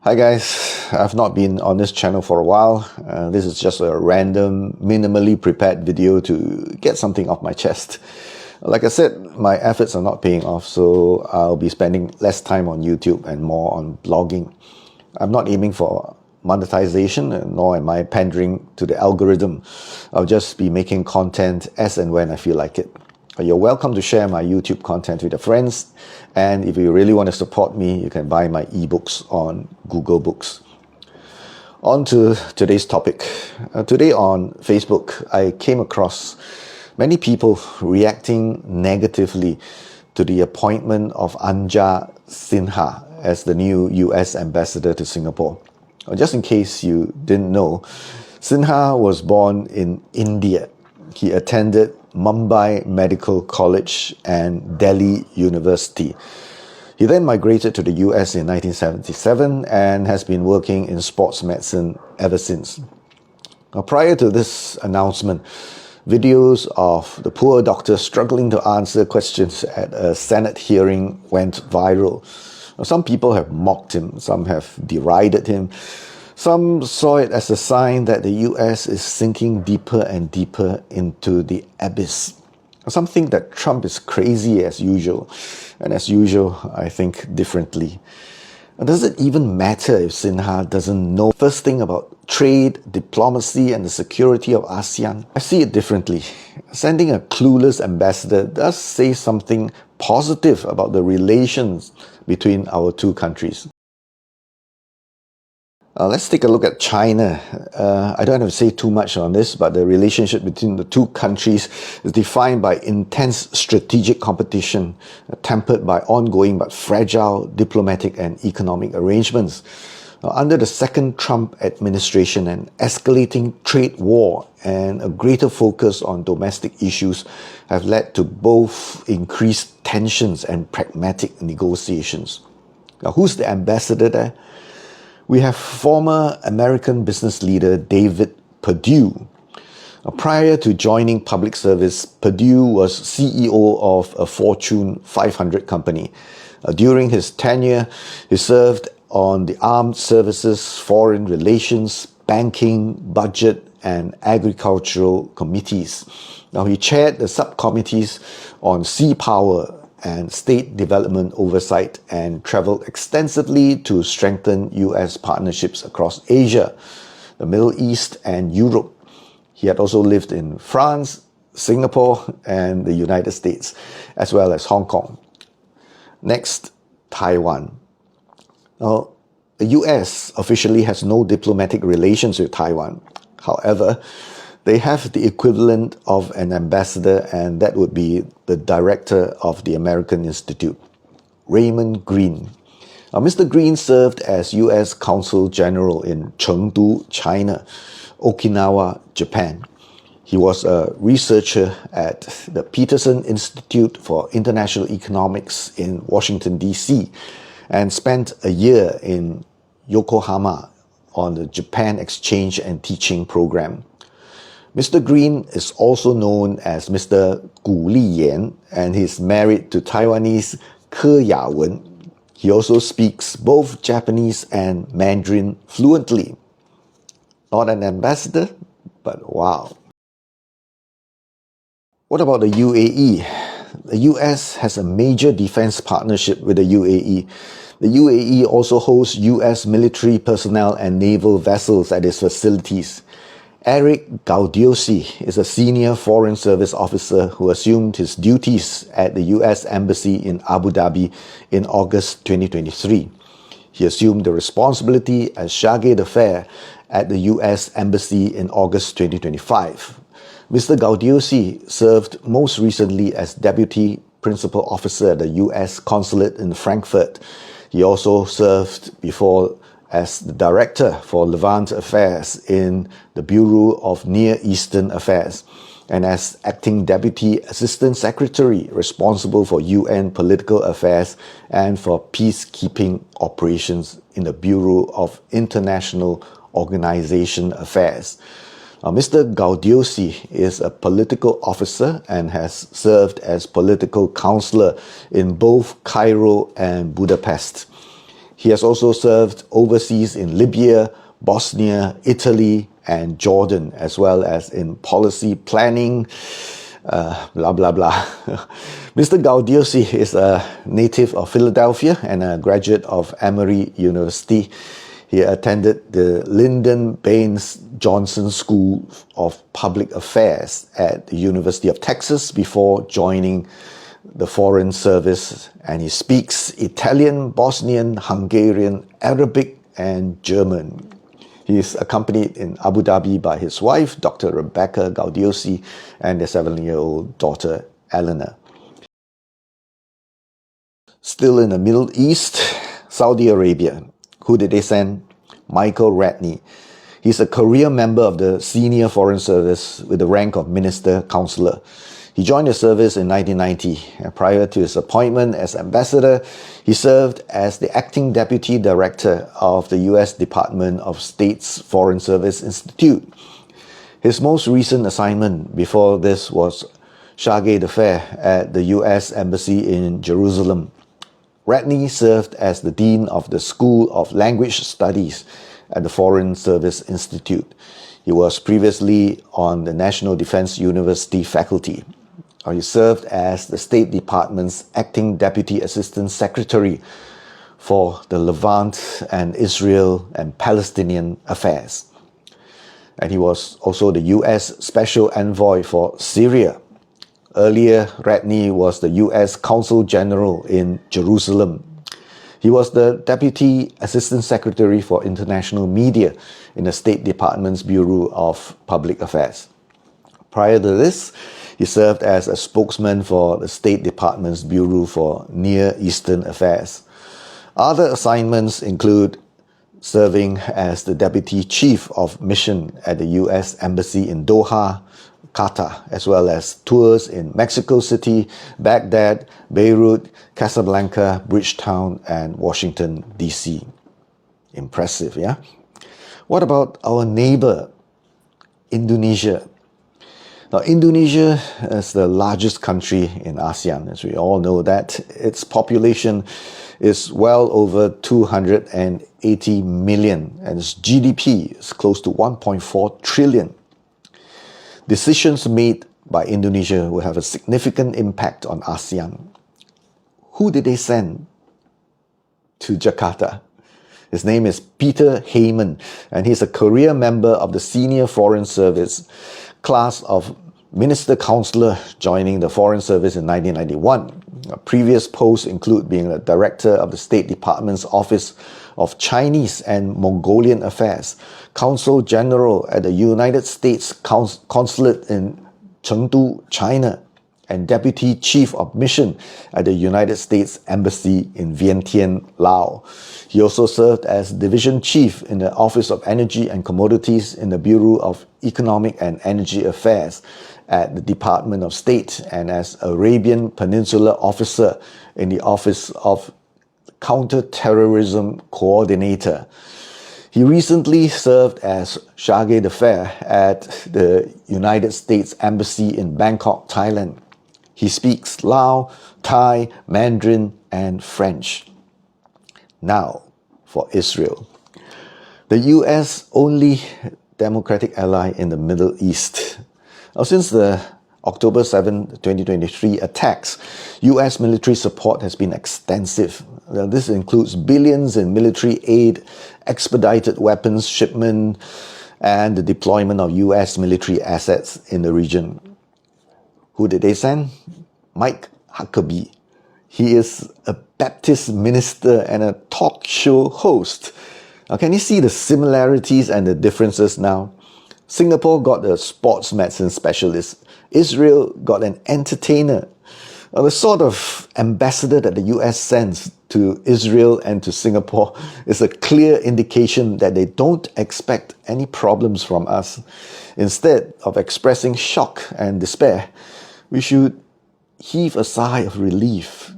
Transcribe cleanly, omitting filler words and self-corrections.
Hi guys, I've not been on this channel for a while. This is just a random, minimally prepared video to get something off my chest. Like I said, my efforts are not paying off, so I'll be spending less time on YouTube and more on blogging. I'm not aiming for monetization, nor am I pandering to the algorithm. I'll just be making content as and when I feel like it. You're welcome to share my YouTube content with your friends, and if you really want to support me, you can buy my ebooks on Google Books. On to today's topic. Today on Facebook, I came across many people reacting negatively to the appointment of Anjani Sinha as the new US ambassador to Singapore. Just in case you didn't know, Sinha was born in India. He attended Mumbai Medical College and Delhi University. He then migrated to the US in 1977 and has been working in sports medicine ever since. Now, prior to this announcement, videos of the poor doctor struggling to answer questions at a Senate hearing went viral. Now, some people have mocked him, some have derided him. Some saw it as a sign that the US is sinking deeper and deeper into the abyss. Some think that Trump is crazy as usual, and as usual, I think differently. Does it even matter if Sinha doesn't know first thing about trade, diplomacy, and the security of ASEAN? I see it differently. Sending a clueless ambassador does say something positive about the relations between our two countries. Let's take a look at China. I don't have to say too much on this, but the relationship between the two countries is defined by intense strategic competition, tempered by ongoing but fragile diplomatic and economic arrangements. Under the second Trump administration, an escalating trade war and a greater focus on domestic issues have led to both increased tensions and pragmatic negotiations. Now, who's the ambassador there? We have former American business leader David Perdue. Prior to joining public service, Perdue was CEO of a Fortune 500 company. During his tenure, he served on the Armed Services, Foreign Relations, Banking, Budget, and Agricultural committees. Now, he chaired the subcommittees on sea power and state development oversight and traveled extensively to strengthen US partnerships across Asia, the Middle East, and Europe. He had also lived in France, Singapore, and the United States, as well as Hong Kong. Next, Taiwan. Now, the US officially has no diplomatic relations with Taiwan. However, they have the equivalent of an ambassador, and that would be the director of the American Institute, Raymond Green. Now, Mr. Green served as US Consul General in Chengdu, China, Okinawa, Japan. He was a researcher at the Peterson Institute for International Economics in Washington, D.C., and spent a year in Yokohama on the Japan Exchange and Teaching Program. Mr. Green is also known as Mr. Gu Liyan, and he's married to Taiwanese Ke Yawen. He also speaks both Japanese and Mandarin fluently. Not an ambassador, but wow. What about the UAE? The US has a major defense partnership with the UAE. The UAE also hosts US military personnel and naval vessels at its facilities. Eric Gaudiosi is a senior Foreign Service officer who assumed his duties at the US Embassy in Abu Dhabi in August 2023. He assumed the responsibility as Chargé d'Affaires at the US Embassy in August 2025. Mr. Gaudiosi served most recently as Deputy Principal Officer at the US Consulate in Frankfurt. He also served before as the Director for Levant Affairs in the Bureau of Near Eastern Affairs, and as Acting Deputy Assistant Secretary responsible for UN political affairs and for peacekeeping operations in the Bureau of International Organization Affairs. Mr. Gaudiosi is a political officer and has served as political counselor in both Cairo and Budapest. He has also served overseas in Libya, Bosnia, Italy, and Jordan, as well as in policy planning, blah, blah, blah. Mr. Gaudiosi is a native of Philadelphia and a graduate of Emory University. He attended the Lyndon Baines Johnson School of Public Affairs at the University of Texas before joining the Foreign Service, and he speaks Italian, Bosnian, Hungarian, Arabic, and German. He is accompanied in Abu Dhabi by his wife, Dr. Rebecca Gaudiosi, and their 7-year-old daughter, Eleanor. Still in the Middle East, Saudi Arabia. Who did they send? Michael Ratney. He's a career member of the Senior Foreign Service with the rank of Minister Counselor. He joined the service in 1990, and prior to his appointment as ambassador, he served as the acting deputy director of the U.S. Department of State's Foreign Service Institute. His most recent assignment before this was chargé d'affaires at the U.S. Embassy in Jerusalem. Ratney served as the dean of the School of Language Studies at the Foreign Service Institute. He was previously on the National Defense University faculty. He served as the State Department's acting deputy assistant secretary for the Levant and Israel and Palestinian affairs. And he was also the U.S. Special Envoy for Syria. Earlier, Ratney was the U.S. Consul General in Jerusalem. He was the Deputy Assistant Secretary for International Media in the State Department's Bureau of Public Affairs. Prior to this, he served as a spokesman for the State Department's Bureau for Near Eastern Affairs. Other assignments include serving as the Deputy Chief of Mission at the U.S. Embassy in Doha, Qatar, as well as tours in Mexico City, Baghdad, Beirut, Casablanca, Bridgetown, and Washington, D.C. Impressive, yeah? What about our neighbor, Indonesia? Now, Indonesia is the largest country in ASEAN, as we all know that. Its population is well over 280 million, and its GDP is close to 1.4 trillion. Decisions made by Indonesia will have a significant impact on ASEAN. Who did they send to Jakarta? His name is Peter Heyman, and he's a career member of the Senior Foreign Service class of Minister Counselor, joining the Foreign Service in 1991. Previous posts include being a director of the State Department's Office of Chinese and Mongolian Affairs, Consul General at the United States Consulate in Chengdu, China, and Deputy Chief of Mission at the United States Embassy in Vientiane, Laos. He also served as Division Chief in the Office of Energy and Commodities in the Bureau of Economic and Energy Affairs at the Department of State, and as Arabian Peninsula Officer in the Office of Counter-Terrorism Coordinator. He recently served as chargé d'affaires at the United States Embassy in Bangkok, Thailand. He speaks Lao, Thai, Mandarin, and French. Now, for Israel. The U.S. only democratic ally in the Middle East. Now, since the October 7, 2023 attacks, U.S. military support has been extensive. This includes billions in military aid, expedited weapons shipment, and the deployment of U.S. military assets in the region. Who did they send? Mike Huckabee. He is a Baptist minister and a talk show host. Now, can you see the similarities and the differences now? Singapore got a sports medicine specialist. Israel got an entertainer. Now, the sort of ambassador that the US sends to Israel and to Singapore is a clear indication that they don't expect any problems from us. Instead of expressing shock and despair, we should heave a sigh of relief